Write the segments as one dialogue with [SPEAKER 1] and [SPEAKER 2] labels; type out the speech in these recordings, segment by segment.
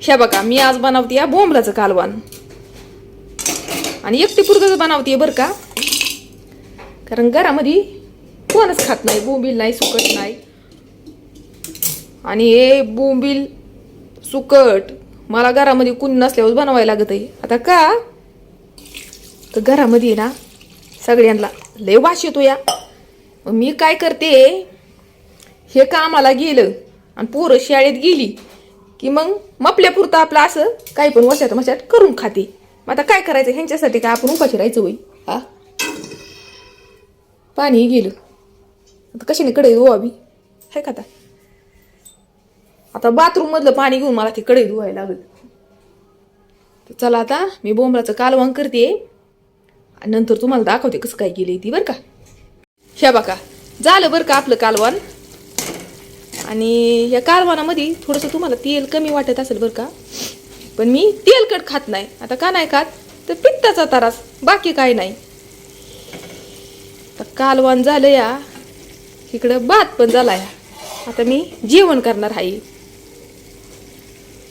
[SPEAKER 1] हे बघा मी आज बनवते या बोंबलाचं कालवण आणि एकटी पुरतं बनवते बरं का, कारण घरामध्ये कोणच खात नाही, बोंबील नाही, सुकट नाही. आणि हे बोंबील सुकट मला घरामध्ये कुणी नसल्यावर बनवायला लागत आहे. आता का तर घरामध्ये ना सगळ्यांना लय वास येतो या. मी काय करते, हे कामाला गेलं आणि पोरं शाळेत गेली की मग मपल्यापुरतं आपलं असं काही पण वशात मशात करून खाते. मग आता काय करायचं, ह्यांच्यासाठी काय आपण उपाशी राहायचं होई. हा पाणी गेलं आता कशाने कडे धुवावी आहे का. आता बाथरूम मधलं पाणी घेऊन मला ते कडे धुवायला लागलं. तर चला आता मी बोंबलाचं कालवण करते आणि नंतर तुम्हाला दाखवते कसं काय केलंय ती बरं का. ह्या बघा झालं बरं का आपलं कालवण. आणि या कालवणामध्ये थोडंसं तुम्हाला तेल कमी वाटत असेल बरं का, पण मी तेलकट खात नाही. आता का नाही खात तर पित्ताचा त्रास, बाकी काय नाही. तर कालवण झालं या, इकडं भात पण झाला या. आता मी जेवण करणार आहे.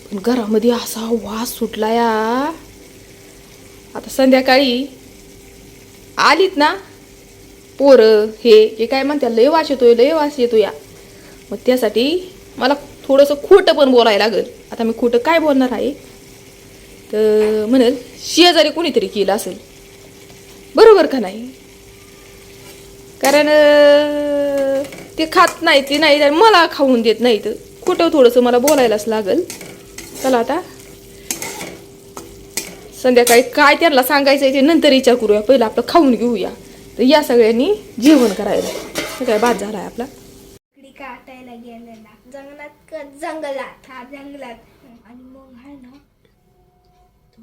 [SPEAKER 1] पण घरामध्ये असा वास सुटला या. आता संध्याकाळी आलीत ना पोरं, हे काय म्हणतात लय वास येतोय, लय वास येतो या. मग त्यासाठी मला थोडंसं खोटं पण बोलायला लागेल. आता मी खोटं काय बोलणार आहे तर म्हणेल शेजारी कोणीतरी केलं असेल, बरोबर का नाही. कारण ते खात नाही, ते नाही मला खाऊन देत नाही, तर खोटं थोडंसं मला बोलायलाच लागेल. चला आता संध्याकाळी काय त्यांना सांगायचं ते नंतर विचार करूया, पहिलं आपलं खाऊन घेऊया. तर या सगळ्यांनी जेवण करायला काय भात झाला आहे आपला.
[SPEAKER 2] काटायला गेलेला जंगलात आणि मग आहे ना तो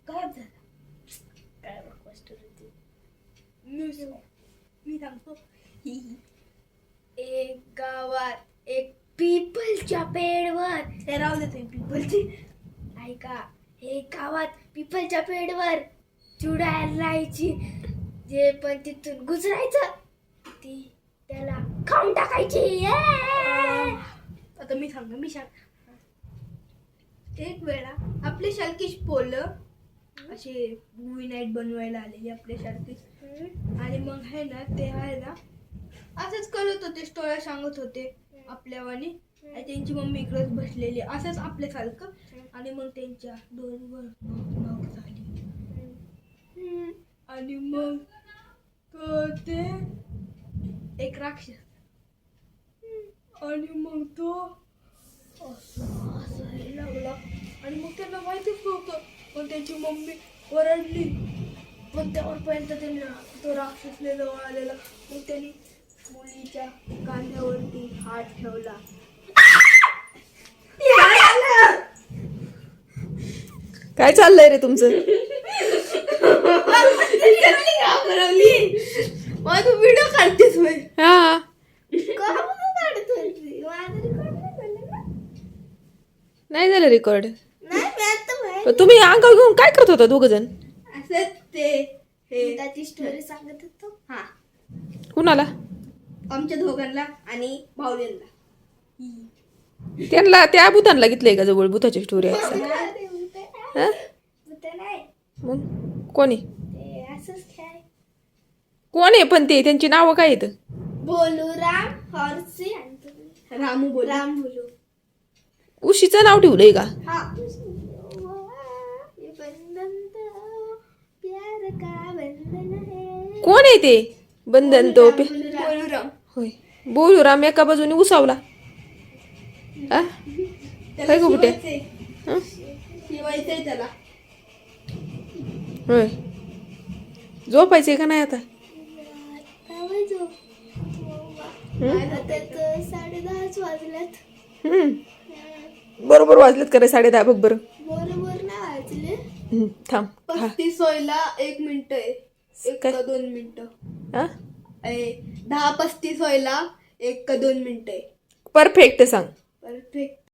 [SPEAKER 2] गायब झाला. काय गोष्ट होती मी सांगतो. एक गावात एक पीपलच्या पेडवर राहू देतो पीपलची ऐका. एक गावात पीपलच्या पेडवर चुडायला राहायची. जे पण तिथून गुजरायचं ती त्याला खाऊन टाकायची. आता मी सांग. एक वेळा आपले शालकीश पोलं असे मूवी नाईट बनवायला आलेली आपल्या शालकीश. आणि मग आहे ना ते आहे ना असंच करत होते, स्टोऱ्या सांगत होते आपल्यावानी. आणि त्यांची मम्मी इकडेच बसलेली असंच आपल्यासारखं. आणि मग त्यांच्या डोळ्यावर नख झाली. आणि मग ते एक राक्षस. आणि मग तो हसायला लागला. आणि मग त्यांना माहितीच नव्हतं, पण त्यांची मम्मी ओरडली. पण त्यावरपर्यंत त्यांना तो राक्षस जवळ आलेला. मग त्यांनी मुलीच्या कांद्यावरती हात ठेवला.
[SPEAKER 1] काय चाललंय रे तुमचं.
[SPEAKER 2] तू व्हिडिओ काढतेस.
[SPEAKER 1] हा नाही झालं रेकॉर्ड. तुम्ही अंगावर घेऊन काय करत होता दोघ जण.
[SPEAKER 2] असंच ते त्याची स्टोरी सांगत होतो. हा
[SPEAKER 1] कुणाला.
[SPEAKER 2] आमच्या दोघांना आणि भाऊलींना.
[SPEAKER 1] त्यांना त्या भूतांना घेतलंय का जवळ, भूताची स्टोरी आहे. मग कोणी कोण आहे पण ते त्यांची नावं काय आहेत.
[SPEAKER 2] बोलू राम हॉर्सी आणि राम बोलू.
[SPEAKER 1] उशीचं नाव ठेवलंय का. कोण आहे ते बंधन तो
[SPEAKER 2] बोलूराम.
[SPEAKER 1] होय बोलूराम एका बाजूने उसावला. काय गो कुठे
[SPEAKER 2] शिवायचंय त्याला.
[SPEAKER 1] होय झोपायचंय का नाही आता.
[SPEAKER 2] 10:30 वाजल्यात.
[SPEAKER 1] बरोबर वाजलेत करे 10:30 बघ बरं.
[SPEAKER 2] बरोबर नाही वाजले.
[SPEAKER 1] थांब
[SPEAKER 2] 35 व्हायला 1 मिनिट आहे. 1 का 2 मिनिटं. 10:35 व्हायला 1 का 2 मिनिटं आहे.
[SPEAKER 1] परफेक्ट सांग.
[SPEAKER 2] परफेक्ट.